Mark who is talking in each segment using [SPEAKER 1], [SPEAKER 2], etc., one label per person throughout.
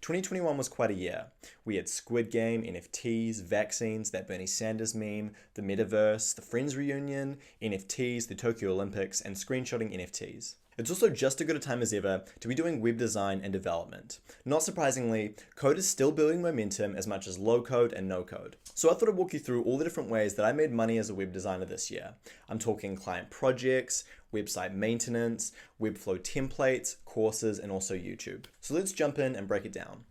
[SPEAKER 1] 2021 was quite a year. We had Squid Game, NFTs, vaccines, that Bernie Sanders meme, the metaverse, the Friends reunion, NFTs, the Tokyo Olympics, and screenshotting NFTs. It's also just as good a time as ever to be doing web design and development. Not surprisingly, code is still building momentum as much as low code and no code. So I thought I'd walk you through all the different ways that I made money as a web designer this year. I'm talking client projects, website maintenance, Webflow templates, courses, and also YouTube. So let's jump in and break it down.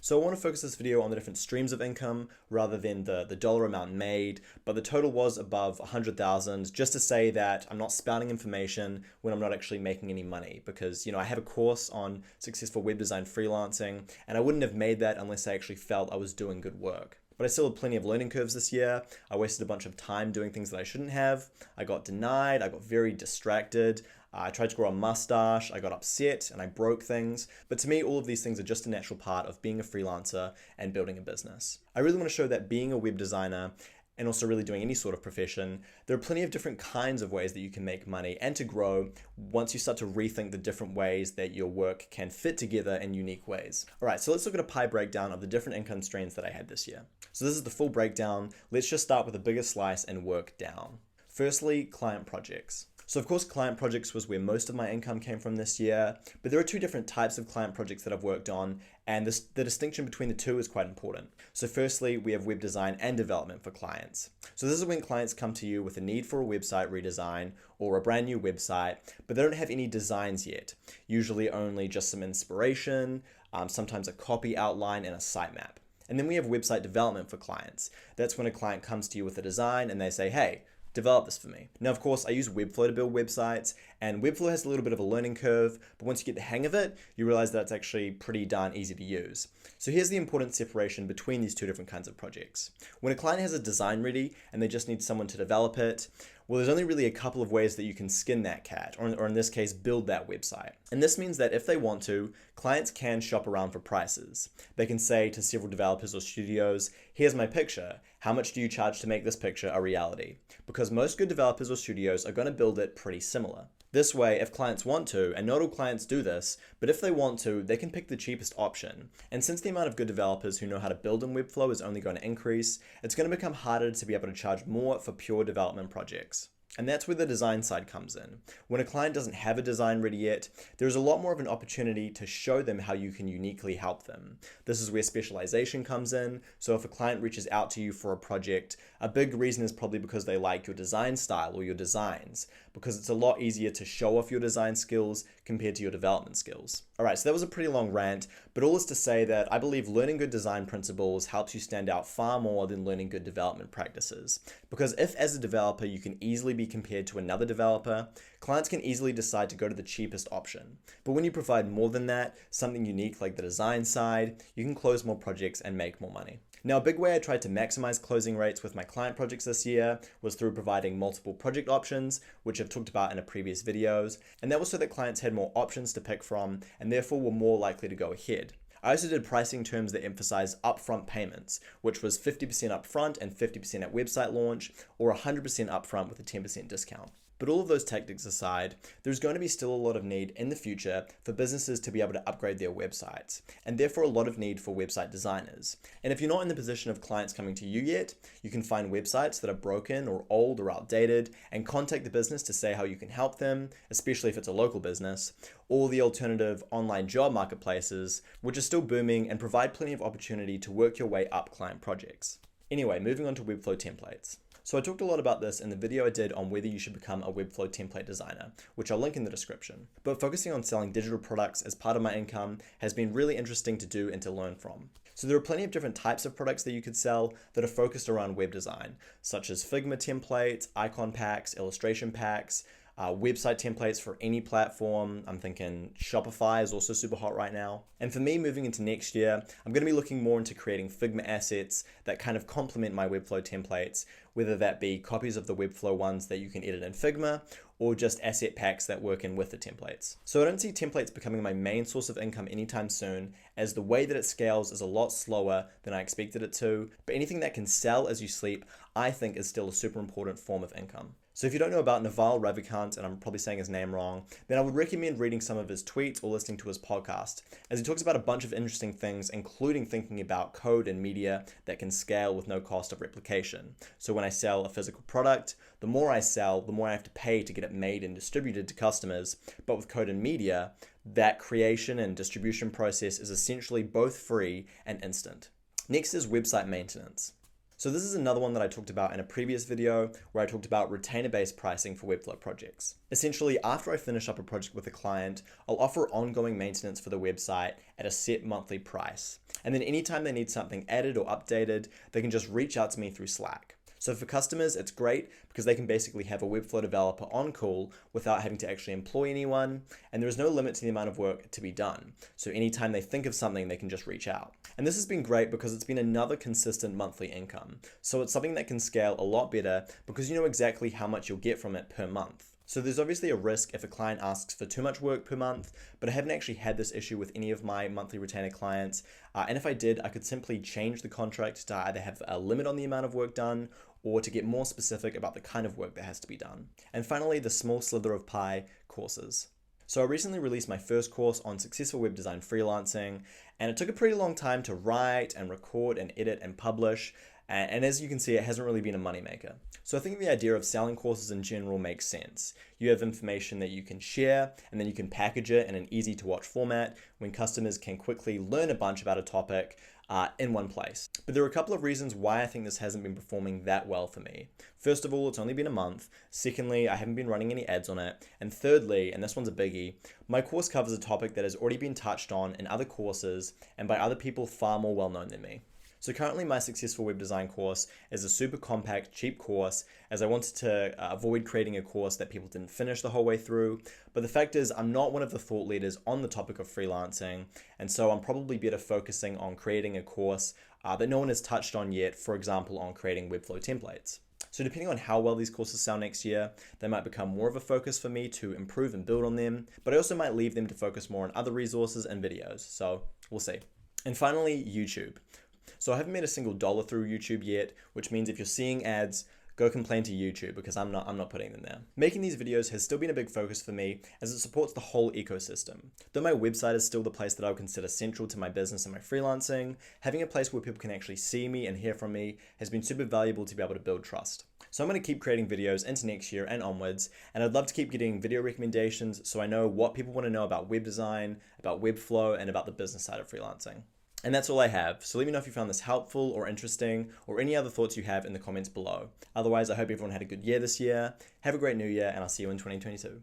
[SPEAKER 1] So I want to focus this video on the different streams of income rather than the dollar amount made, but the total was above 100,000, just to say that I'm not spouting information when I'm not actually making any money, because I have a course on successful web design freelancing, and I wouldn't have made that unless I actually felt I was doing good work. But I still had plenty of learning curves this year. I wasted a bunch of time doing things that I shouldn't have. I got denied, I got very distracted. I tried to grow a mustache, I got upset, and I broke things. But to me, all of these things are just a natural part of being a freelancer and building a business. I really want to show that being a web designer and also really doing any sort of profession, there are plenty of different kinds of ways that you can make money and to grow once you start to rethink the different ways that your work can fit together in unique ways. All right, so let's look at a pie breakdown of the different income streams that I had this year. So this is the full breakdown. Let's just start with the biggest slice and work down. Firstly, client projects. So of course, client projects was where most of my income came from this year, but there are two different types of client projects that I've worked on, and the distinction between the two is quite important. So firstly, we have web design and development for clients. So this is when clients come to you with a need for a website redesign or a brand new website, but they don't have any designs yet, usually only just some inspiration, sometimes a copy outline and a sitemap. And then we have website development for clients. That's when a client comes to you with a design and they say, hey, develop this for me. Now, of course, I use Webflow to build websites, and Webflow has a little bit of a learning curve, but once you get the hang of it, you realize that it's actually pretty darn easy to use. So here's the important separation between these two different kinds of projects. When a client has a design ready and they just need someone to develop it, well, there's only really a couple of ways that you can skin that cat, or in this case, build that website. And this means that if they want to, clients can shop around for prices. They can say to several developers or studios, here's my picture. How much do you charge to make this picture a reality? Because most good developers or studios are going to build it pretty similar. This way, if clients want to, and not all clients do this, but if they want to, they can pick the cheapest option. And since the amount of good developers who know how to build in Webflow is only going to increase, it's going to become harder to be able to charge more for pure development projects. And that's where the design side comes in. When a client doesn't have a design ready yet, there's a lot more of an opportunity to show them how you can uniquely help them. This is where specialization comes in. So if a client reaches out to you for a project, a big reason is probably because they like your design style or your designs, because it's a lot easier to show off your design skills compared to your development skills. All right, so that was a pretty long rant, but all is to say that I believe learning good design principles helps you stand out far more than learning good development practices. Because if as a developer you can easily be compared to another developer, clients can easily decide to go to the cheapest option. But when you provide more than that, something unique like the design side, you can close more projects and make more money. Now, a big way I tried to maximize closing rates with my client projects this year was through providing multiple project options, which I've talked about in a previous videos, and that was so that clients had more options to pick from and therefore were more likely to go ahead. I also did pricing terms that emphasize upfront payments, which was 50% upfront and 50% at website launch, or 100% upfront with a 10% discount. But all of those tactics aside, there's going to be still a lot of need in the future for businesses to be able to upgrade their websites, and therefore a lot of need for website designers. And if you're not in the position of clients coming to you yet, you can find websites that are broken or old or outdated and contact the business to say how you can help them, especially if it's a local business, or the alternative online job marketplaces, which are still booming and provide plenty of opportunity to work your way up client projects. Anyway, moving on to Webflow templates. So I talked a lot about this in the video I did on whether you should become a Webflow template designer, which I'll link in the description. But focusing on selling digital products as part of my income has been really interesting to do and to learn from. So there are plenty of different types of products that you could sell that are focused around web design, such as Figma templates, icon packs, illustration packs, website templates for any platform. I'm thinking Shopify is also super hot right now. And for me, moving into next year, I'm going to be looking more into creating Figma assets that kind of complement my Webflow templates, whether that be copies of the Webflow ones that you can edit in Figma, or just asset packs that work in with the templates. So I don't see templates becoming my main source of income anytime soon, as the way that it scales is a lot slower than I expected it to, but anything that can sell as you sleep, I think is still a super important form of income. So if you don't know about Naval Ravikant, and I'm probably saying his name wrong, then I would recommend reading some of his tweets or listening to his podcast, as he talks about a bunch of interesting things, including thinking about code and media that can scale with no cost of replication. So when I sell a physical product, the more I sell, the more I have to pay to get it made and distributed to customers. But with code and media, that creation and distribution process is essentially both free and instant. Next is website maintenance. So this is another one that I talked about in a previous video where I talked about retainer-based pricing for Webflow projects. Essentially, after I finish up a project with a client, I'll offer ongoing maintenance for the website at a set monthly price. And then anytime they need something added or updated, they can just reach out to me through Slack. So for customers, it's great because they can basically have a Webflow developer on call without having to actually employ anyone, and there is no limit to the amount of work to be done. So anytime they think of something, they can just reach out. And this has been great because it's been another consistent monthly income. So it's something that can scale a lot better because you know exactly how much you'll get from it per month. So there's obviously a risk if a client asks for too much work per month, but I haven't actually had this issue with any of my monthly retainer clients. And if I did, I could simply change the contract to either have a limit on the amount of work done or to get more specific about the kind of work that has to be done. And finally, the small slither of pie, courses. So I recently released my first course on successful web design freelancing, and it took a pretty long time to write and record and edit and publish. And as you can see, it hasn't really been a moneymaker. So I think the idea of selling courses in general makes sense. You have information that you can share, and then you can package it in an easy to watch format when customers can quickly learn a bunch about a topic in one place. But there are a couple of reasons why I think this hasn't been performing that well for me. First of all, it's only been a month. Secondly, I haven't been running any ads on it. And thirdly, and this one's a biggie, my course covers a topic that has already been touched on in other courses and by other people far more well known than me. So currently my successful web design course is a super compact, cheap course, as I wanted to avoid creating a course that people didn't finish the whole way through. But the fact is, I'm not one of the thought leaders on the topic of freelancing, and so I'm probably better focusing on creating a course that no one has touched on yet, for example, on creating Webflow templates. So depending on how well these courses sell next year, they might become more of a focus for me to improve and build on them, but I also might leave them to focus more on other resources and videos, so we'll see. And finally, YouTube. So I haven't made a single dollar through YouTube yet, which means if you're seeing ads, go complain to YouTube because I'm not putting them there. Making these videos has still been a big focus for me as it supports the whole ecosystem. Though my website is still the place that I would consider central to my business and my freelancing, having a place where people can actually see me and hear from me has been super valuable to be able to build trust. So I'm going to keep creating videos into next year and onwards, and I'd love to keep getting video recommendations so I know what people want to know about web design, about Webflow, and about the business side of freelancing. And that's all I have, so let me know if you found this helpful or interesting, or any other thoughts you have in the comments below. Otherwise, I hope everyone had a good year this year. Have a great new year, and I'll see you in 2022.